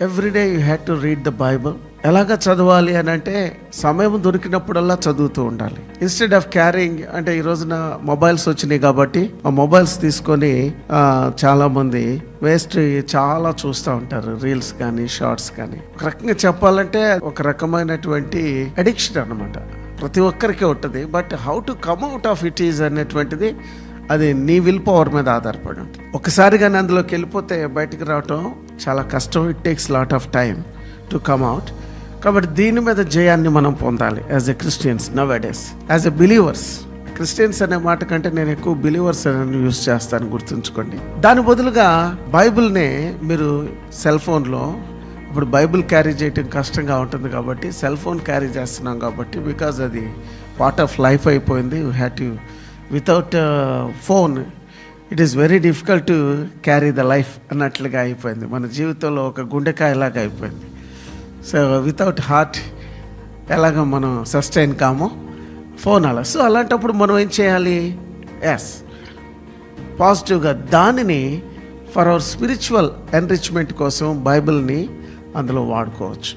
Everyday you had to read the Bible. ఎలాగ చదవాలి అని అంటే సమయం దొరికినప్పుడల్లా చదువుతూ ఉండాలి. ఇన్స్టెడ్ ఆఫ్ క్యారింగ్, అంటే ఈ రోజున మొబైల్స్ వచ్చినాయి కాబట్టి ఆ మొబైల్స్ తీసుకొని చాలా మంది వేస్ట్ చాలా చూస్తూ ఉంటారు, రీల్స్ కానీ షార్ట్స్ కానీ. ఒక రకంగా చెప్పాలంటే ఒక రకమైనటువంటి అడిక్షన్ అన్నమాట, ప్రతి ఒక్కరికి ఉంటుంది. But how to come out of it is అనేటువంటిది అది నీ విల్ పవర్ మీద ఆధారపడి ఉంటుంది. ఒకసారి కానీ అందులోకి వెళ్ళిపోతే బయటికి రావటం చాలా కష్టం. It takes lot of time to come out. కాబట్టి దీని మీద జయాన్ని మనం పొందాలి as a Christians now days, as a believers. Christians అనే మాట కంటే నేను ఎక్కువ బిలీవర్స్ అని యూజ్ చేస్తాను, గుర్తుంచుకోండి. దాని బదులుగా బైబిల్నే మీరు సెల్ ఫోన్లో, ఇప్పుడు బైబిల్ క్యారీ చేయటం కష్టంగా ఉంటుంది కాబట్టి సెల్ ఫోన్ క్యారీ చేస్తున్నాం కాబట్టి, బికాజ్ అది పార్ట్ ఆఫ్ లైఫ్ అయిపోయింది. You have to, without phone it is very difficult to carry the life అన్నట్లుగా అయిపోయింది. మన జీవితంలో ఒక గుండెకాయలాగా అయిపోయింది. సో వితౌట్ హార్ట్ ఎలాగ మనం సస్టైన్ కామో, ఫోన్ అలా. సో అలాంటప్పుడు మనం ఏం చేయాలి? ఎస్, పాజిటివ్గా దానిని ఫర్ అవర్ స్పిరిచువల్ ఎన్రిచ్మెంట్ కోసం బైబిల్ని అందులో వాడుకోవచ్చు.